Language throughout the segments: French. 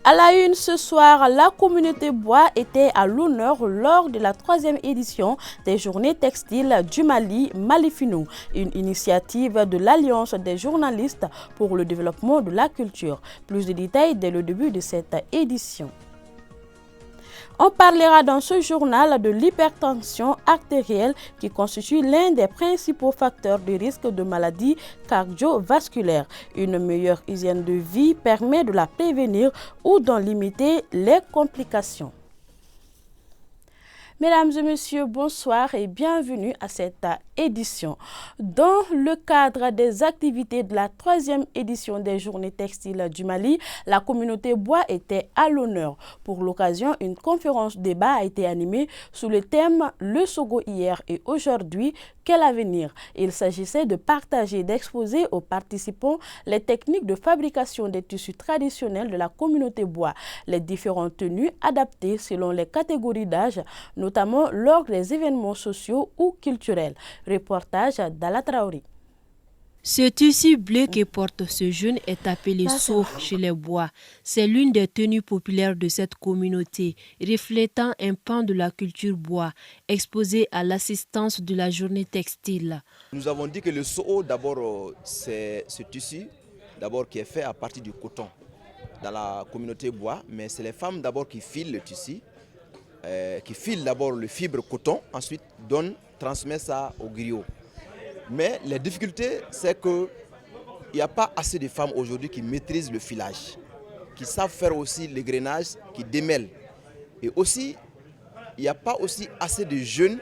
À la une ce soir, la communauté bois était à l'honneur lors de la 3e édition des Journées textiles du Mali, Malifino, une initiative de l'Alliance des journalistes pour le développement de la culture. Plus de détails dès le début de cette édition. On parlera dans ce journal de l'hypertension artérielle qui constitue l'un des principaux facteurs de risque de maladies cardiovasculaires. Une meilleure hygiène de vie permet de la prévenir ou d'en limiter les complications. Mesdames et messieurs, bonsoir et bienvenue à cette édition. Dans le cadre des activités de la 3e édition des Journées textiles du Mali, la communauté bois était à l'honneur. Pour l'occasion, une conférence débat a été animée sous le thème « Le Sogo hier et aujourd'hui, quel avenir ?» Il s'agissait de partager et d'exposer aux participants les techniques de fabrication des tissus traditionnels de la communauté bois, les différentes tenues adaptées selon les catégories d'âge, notamment lors des événements sociaux ou culturels. Reportage d'Ala Traoré. Ce tissu bleu que porte ce jeune est appelé sour chez les bois. C'est l'une des tenues populaires de cette communauté, reflétant un pan de la culture bois, exposé à l'assistance de la journée textile. Nous avons dit que le soho, d'abord, c'est ce tissu d'abord qui est fait à partir du coton dans la communauté bois, mais c'est les femmes d'abord qui filent le tissu, qui filent d'abord le fibre coton, ensuite transmet ça au griot. Mais la difficulté, c'est qu'il n'y a pas assez de femmes aujourd'hui qui maîtrisent le filage, qui savent faire aussi l'égrenage, qui démêlent. Et aussi, il n'y a pas aussi assez de jeunes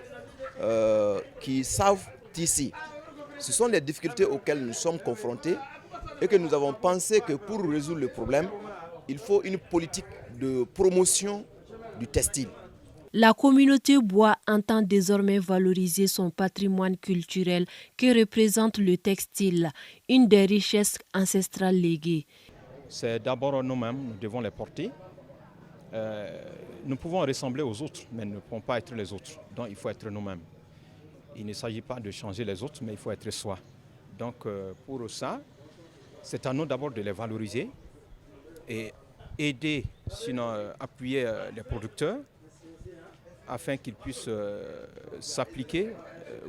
qui savent tisser. Ce sont les difficultés auxquelles nous sommes confrontés et que nous avons pensé que pour résoudre le problème, il faut une politique de promotion du textile. La communauté bois entend désormais valoriser son patrimoine culturel que représente le textile, une des richesses ancestrales léguées. C'est d'abord nous-mêmes, nous devons les porter. Nous pouvons ressembler aux autres, mais nous ne pouvons pas être les autres. Donc il faut être nous-mêmes. Il ne s'agit pas de changer les autres, mais il faut être soi. Donc pour ça, c'est à nous d'abord de les valoriser et aider, sinon appuyer les producteurs, afin qu'ils puissent s'appliquer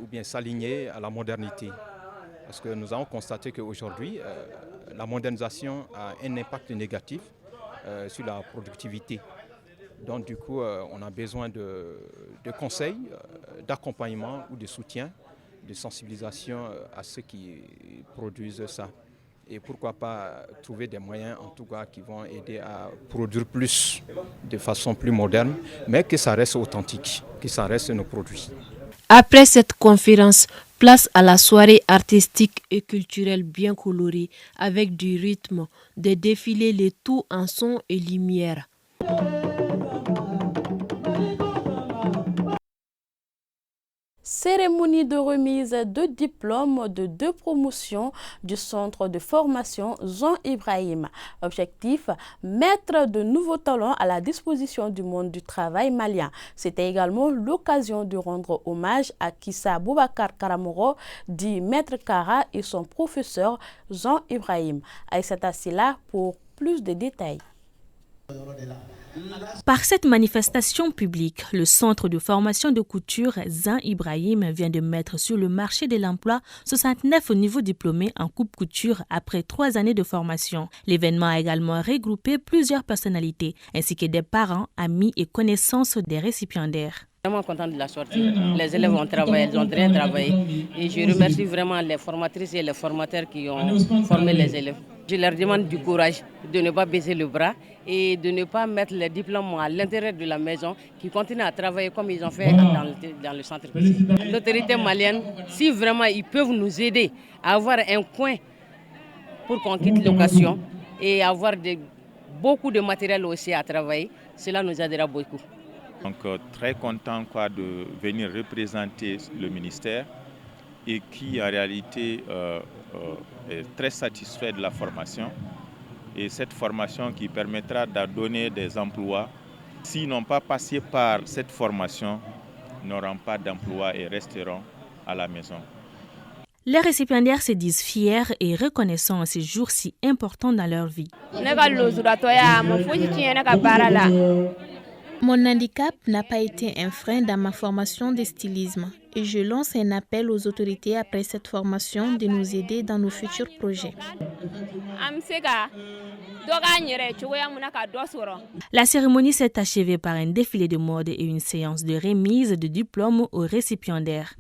ou bien s'aligner à la modernité. Parce que nous avons constaté qu'aujourd'hui, la modernisation a un impact négatif sur la productivité. Donc du coup, on a besoin de conseils, d'accompagnement ou de soutien, de sensibilisation à ceux qui produisent ça. Et pourquoi pas trouver des moyens en tout cas qui vont aider à produire plus de façon plus moderne, mais que ça reste authentique, que ça reste nos produits. Après cette conférence, place à la soirée artistique et culturelle bien colorée, avec du rythme, des défilés, le tout en son et lumière. Cérémonie de remise de diplômes de 2 promotions du centre de formation Jean Ibrahim. Objectif, mettre de nouveaux talents à la disposition du monde du travail malien. C'était également l'occasion de rendre hommage à Kissa Boubacar Karamoro, dit Maître Kara, et son professeur Jean Ibrahim. Aïssata Silla pour plus de détails. Par cette manifestation publique, le centre de formation de couture Jean Ibrahim vient de mettre sur le marché de l'emploi 69 nouveaux diplômés en coupe couture après 3 années de formation. L'événement a également regroupé plusieurs personnalités ainsi que des parents, amis et connaissances des récipiendaires. Vraiment content de la sortie. Les élèves ont travaillé, ils ont très travaillé. Et je remercie vraiment les formatrices et les formateurs qui ont formé les élèves. Je leur demande du courage de ne pas baisser le bras et de ne pas mettre les diplômes à l'intérieur de la maison, qui continuent à travailler comme ils ont fait dans le centre. L'autorité malienne, si vraiment ils peuvent nous aider à avoir un coin pour qu'on quitte l'occasion et avoir beaucoup de matériel aussi à travailler, cela nous aidera beaucoup. Donc très content de venir représenter le ministère et qui en réalité est très satisfait de la formation. Et cette formation qui permettra de donner des emplois. S'ils n'ont pas passé par cette formation, n'auront pas d'emploi et resteront à la maison. Les récipiendaires se disent fiers et reconnaissants à ces jours si importants dans leur vie. Mon handicap n'a pas été un frein dans ma formation de stylisme et je lance un appel aux autorités après cette formation de nous aider dans nos futurs projets. La cérémonie s'est achevée par un défilé de mode et une séance de remise de diplômes aux récipiendaires.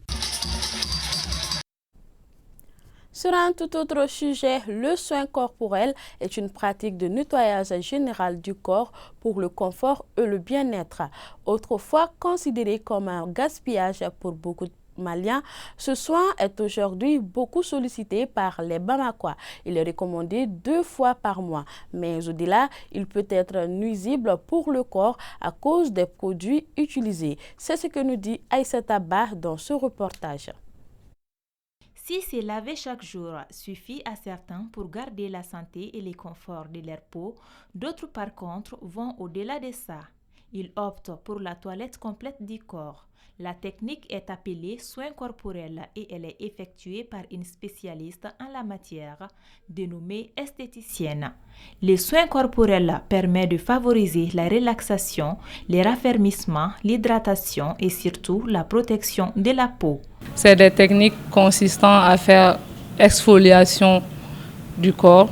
Sur un tout autre sujet, le soin corporel est une pratique de nettoyage général du corps pour le confort et le bien-être. Autrefois considéré comme un gaspillage pour beaucoup de Maliens, ce soin est aujourd'hui beaucoup sollicité par les Bamakois. Il est recommandé 2 fois par mois, mais au-delà, il peut être nuisible pour le corps à cause des produits utilisés. C'est ce que nous dit Aïssata Bah dans ce reportage. Si se laver chaque jour suffit à certains pour garder la santé et les conforts de leur peau, d'autres par contre vont au-delà de ça. Ils optent pour la toilette complète du corps. La technique est appelée soin corporel et elle est effectuée par une spécialiste en la matière, dénommée esthéticienne. Le soin corporel permet de favoriser la relaxation, le raffermissement, l'hydratation et surtout la protection de la peau. C'est des techniques consistant à faire exfoliation du corps,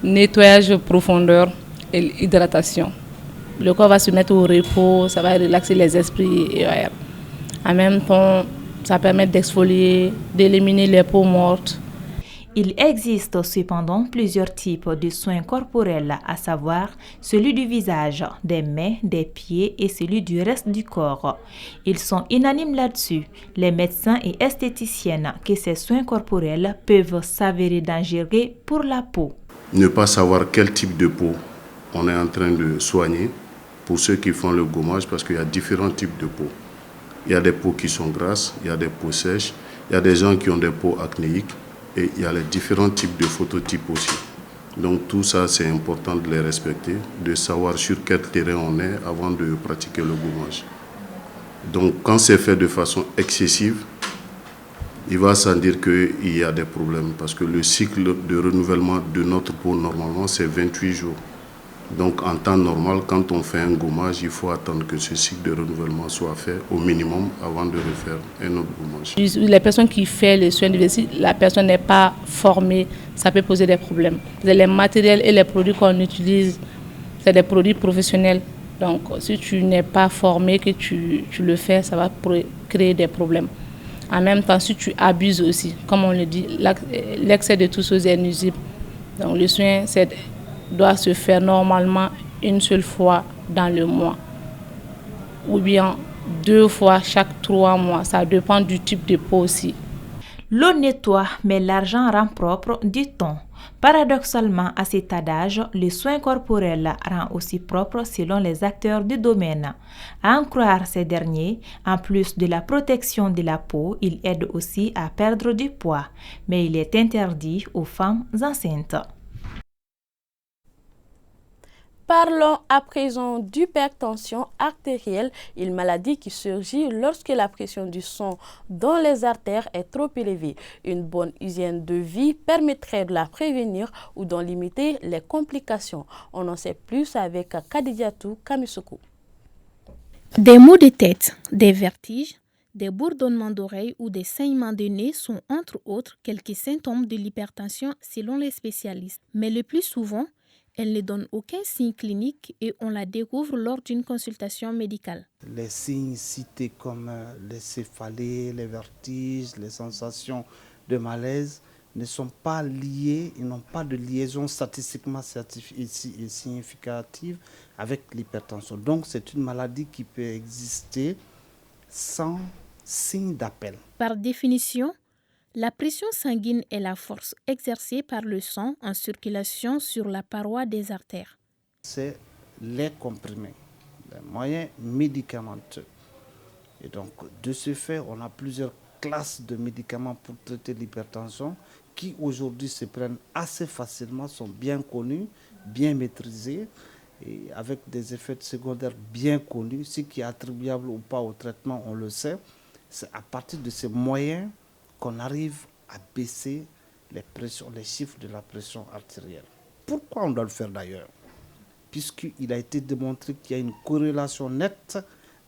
nettoyage de profondeur et hydratation. Le corps va se mettre au repos, ça va relaxer les esprits et en même temps, ça permet d'exfolier, d'éliminer les peaux mortes. Il existe cependant plusieurs types de soins corporels, à savoir celui du visage, des mains, des pieds et celui du reste du corps. Ils sont unanimes là-dessus, les médecins et esthéticiennes, que ces soins corporels peuvent s'avérer dangereux pour la peau. Ne pas savoir quel type de peau on est en train de soigner pour ceux qui font le gommage, parce qu'il y a différents types de peau. Il y a des peaux qui sont grasses, il y a des peaux sèches, il y a des gens qui ont des peaux acnéiques et il y a les différents types de phototypes aussi. Donc tout ça, c'est important de les respecter, de savoir sur quel terrain on est avant de pratiquer le gommage. Donc quand c'est fait de façon excessive, il va sans dire qu'il y a des problèmes parce que le cycle de renouvellement de notre peau, normalement, c'est 28 jours. Donc en temps normal, quand on fait un gommage, il faut attendre que ce cycle de renouvellement soit fait au minimum avant de refaire un autre gommage. Les personnes qui font les soins de vessie, la personne n'est pas formée, ça peut poser des problèmes. Les matériels et les produits qu'on utilise, c'est des produits professionnels. Donc si tu n'es pas formé, que tu le fais, ça va créer des problèmes. En même temps, si tu abuses aussi, comme on le dit, l'excès de toutes choses est nuisible. Donc le soin, doit se faire normalement une seule fois dans le mois ou bien 2 fois chaque 3 mois. Ça dépend du type de peau aussi. L'eau nettoie, mais l'argent rend propre du temps. Paradoxalement, à cet adage, le soin corporel rend aussi propre selon les acteurs du domaine. À en croire ces derniers, en plus de la protection de la peau, il aide aussi à perdre du poids, mais il est interdit aux femmes enceintes. Parlons à présent d'hypertension artérielle, une maladie qui surgit lorsque la pression du sang dans les artères est trop élevée. Une bonne hygiène de vie permettrait de la prévenir ou d'en limiter les complications. On en sait plus avec Kadidiatou Kamisoko. Des maux de tête, des vertiges, des bourdonnements d'oreilles ou des saignements de nez sont entre autres quelques symptômes de l'hypertension selon les spécialistes. Mais le plus souvent, elle ne donne aucun signe clinique et on la découvre lors d'une consultation médicale. Les signes cités comme les céphalées, les vertiges, les sensations de malaise ne sont pas liés, ils n'ont pas de liaison statistiquement significative avec l'hypertension. Donc c'est une maladie qui peut exister sans signe d'appel. Par définition, la pression sanguine est la force exercée par le sang en circulation sur la paroi des artères. C'est les comprimés, les moyens médicamenteux. Et donc, de ce fait, on a plusieurs classes de médicaments pour traiter l'hypertension qui aujourd'hui se prennent assez facilement, sont bien connus, bien maîtrisés et avec des effets secondaires bien connus. Ce qui est attribuable ou pas au traitement, on le sait. C'est à partir de ces moyens qu'on arrive à baisser les chiffres de la pression artérielle. Pourquoi on doit le faire d'ailleurs? Puisqu'il a été démontré qu'il y a une corrélation nette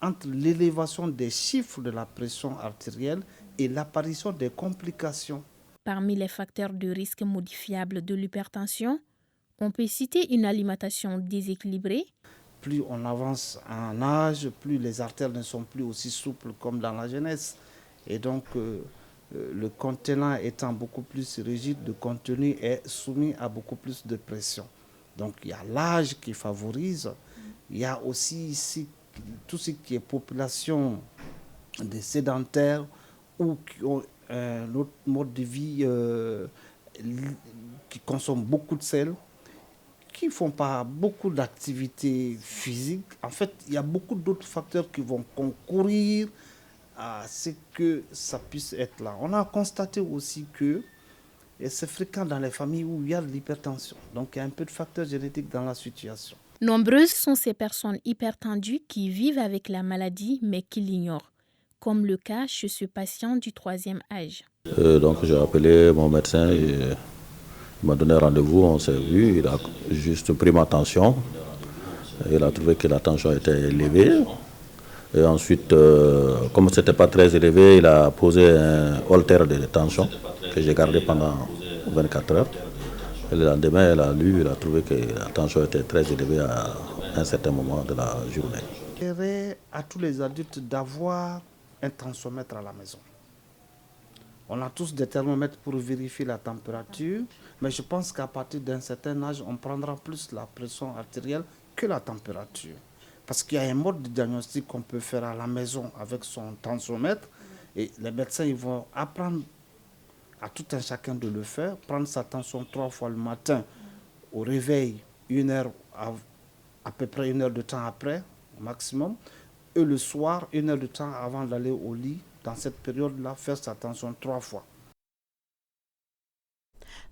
entre l'élévation des chiffres de la pression artérielle et l'apparition des complications. Parmi les facteurs de risque modifiables de l'hypertension, on peut citer une alimentation déséquilibrée. Plus on avance en âge, plus les artères ne sont plus aussi souples comme dans la jeunesse. Et donc, le contenant étant beaucoup plus rigide, le contenu est soumis à beaucoup plus de pression. Donc, il y a l'âge qui favorise. Il y a aussi ici tout ce qui est population des sédentaires ou qui ont un autre mode de vie qui consomme beaucoup de sel, qui ne font pas beaucoup d'activités physiques. En fait, il y a beaucoup d'autres facteurs qui vont concourir à ce que ça puisse être là. On a constaté aussi que c'est fréquent dans les familles où il y a de l'hypertension. Donc, il y a un peu de facteurs génétiques dans la situation. Nombreuses sont ces personnes hypertendues qui vivent avec la maladie mais qui l'ignorent, comme le cas chez ce patient du 3e âge. Donc, j'ai appelé mon médecin et il m'a donné rendez-vous, on s'est vu, il a juste pris ma tension. Il a trouvé que la tension était élevée. Et ensuite, comme ce n'était pas très élevé, il a posé un holter de tension que j'ai gardé pendant 24 heures. Et le lendemain, il a trouvé que la tension était très élevée à un certain moment de la journée. Je dirais à tous les adultes d'avoir un tensiomètre à la maison. On a tous des thermomètres pour vérifier la température, mais je pense qu'à partir d'un certain âge, on prendra plus la pression artérielle que la température. Parce qu'il y a un mode de diagnostic qu'on peut faire à la maison avec son tensiomètre et les médecins ils vont apprendre à tout un chacun de le faire, prendre sa tension 3 fois le matin au réveil, à peu près 1 heure de temps après, au maximum, et le soir, 1 heure de temps avant d'aller au lit, dans cette période-là, faire sa tension 3 fois.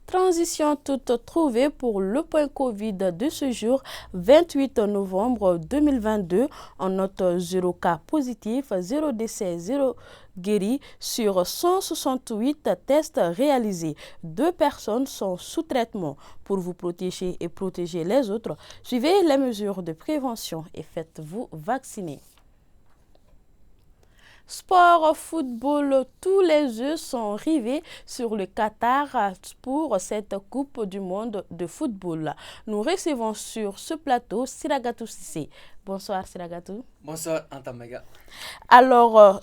Transition toute trouvée pour le point Covid de ce jour, 28 novembre 2022. On note 0 cas positifs, 0 décès, 0 guéris sur 168 tests réalisés. 2 personnes sont sous traitement. Pour vous protéger et protéger les autres, suivez les mesures de prévention et faites-vous vacciner. Sport, football, tous les yeux sont rivés sur le Qatar pour cette Coupe du monde de football. Nous recevons sur ce plateau Siragatou Sissé. Bonsoir Siragatou. Bonsoir Antamaga. Alors,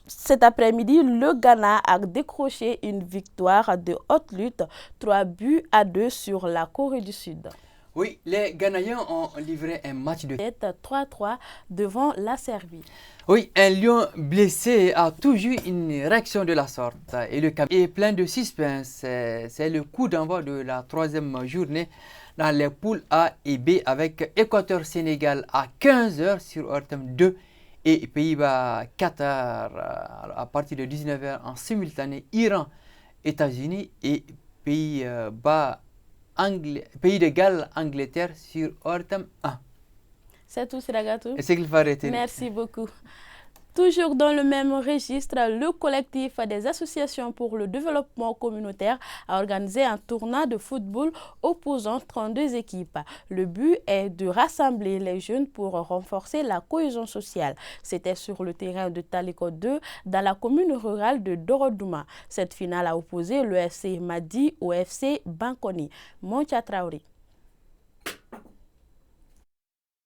cet après-midi, le Ghana a décroché une victoire de haute lutte, 3-2 sur la Corée du Sud. Oui, les Ghanéens ont livré un match de 3-3 devant la Serbie. Oui, un lion blessé a toujours une réaction de la sorte. Et le Cameroun est plein de suspense. C'est le coup d'envoi de la 3e journée dans les poules A et B avec Équateur-Sénégal à 15h sur RTM 2 et Pays-Bas-Qatar à partir de 19h en simultané. Iran, États-Unis et Pays de Galles, Angleterre sur RTM 1. C'est tout, Siragatou. Et c'est qu'il faut arrêter. Merci beaucoup. Toujours dans le même registre, le collectif des associations pour le développement communautaire a organisé un tournoi de football opposant 32 équipes. Le but est de rassembler les jeunes pour renforcer la cohésion sociale. C'était sur le terrain de Taliko 2 dans la commune rurale de Dorodouma. Cette finale a opposé le FC Madi au FC Bankoni. Moncha Traoré.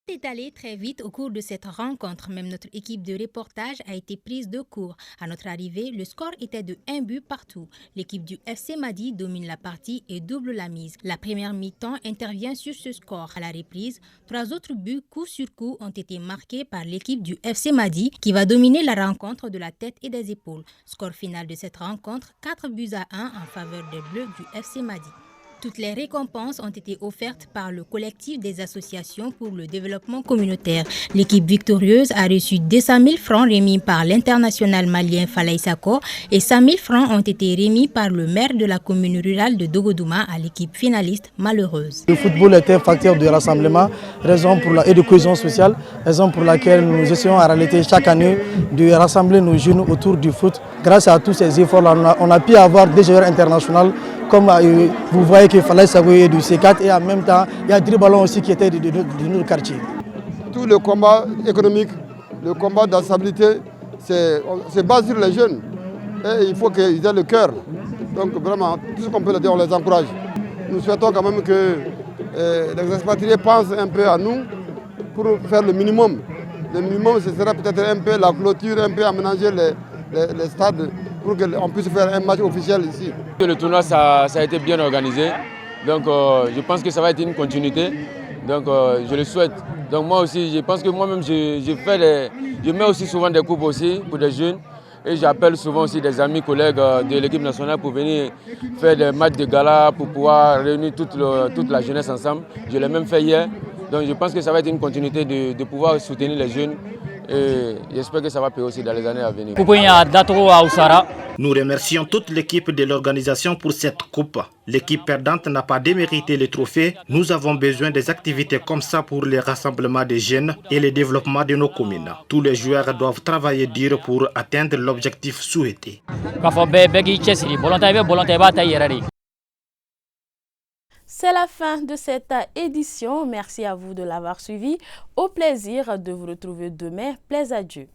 Est allé très vite au cours de cette rencontre. Même notre équipe de reportage a été prise de court. À notre arrivée, le score était de 1 but partout. L'équipe du FC Madi domine la partie et double la mise. La première mi-temps intervient sur ce score. À la reprise, 3 autres buts coup sur coup ont été marqués par l'équipe du FC Madi qui va dominer la rencontre de la tête et des épaules. Score final de cette rencontre, 4 buts à 1 en faveur des Bleus du FC Madi. Toutes les récompenses ont été offertes par le collectif des associations pour le développement communautaire. L'équipe victorieuse a reçu 200 000 francs remis par l'international malien Falaye Sako et 100 000 francs ont été remis par le maire de la commune rurale de Dogodouma à l'équipe finaliste malheureuse. Le football est un facteur de rassemblement, et de cohésion sociale, raison pour laquelle nous essayons en réalité chaque année de rassembler nos jeunes autour du foot. Grâce à tous ces efforts-là, on a pu avoir des joueurs internationaux. Comme vous voyez que Falaye Sako est du C4 et en même temps, il y a Dribalon aussi qui était de notre quartier. Tout le combat économique, le combat de la stabilité, c'est basé sur les jeunes. Et il faut qu'ils aient le cœur. Donc vraiment, tout ce qu'on peut leur dire, on les encourage. Nous souhaitons quand même que les expatriés pensent un peu à nous pour faire le minimum. Le minimum, ce sera peut-être un peu la clôture, un peu aménager les stades pour qu'on puisse faire un match officiel ici. Le tournoi, ça a été bien organisé. Donc je pense que ça va être une continuité. Donc je le souhaite. Donc moi aussi, je pense que moi-même, je mets aussi souvent des coupes aussi pour des jeunes. Et j'appelle souvent aussi des amis, collègues de l'équipe nationale pour venir faire des matchs de gala, pour pouvoir réunir toute la jeunesse ensemble. Je l'ai même fait hier. Donc je pense que ça va être une continuité de pouvoir soutenir les jeunes. Et j'espère que ça va payer aussi dans les années à venir. Nous remercions toute l'équipe de l'organisation pour cette coupe. L'équipe perdante n'a pas démérité le trophée. Nous avons besoin des activités comme ça pour le rassemblement des jeunes et le développement de nos communes. Tous les joueurs doivent travailler dur pour atteindre l'objectif souhaité. C'est la fin de cette édition. Merci à vous de l'avoir suivi. Au plaisir de vous retrouver demain. Plaise à Dieu.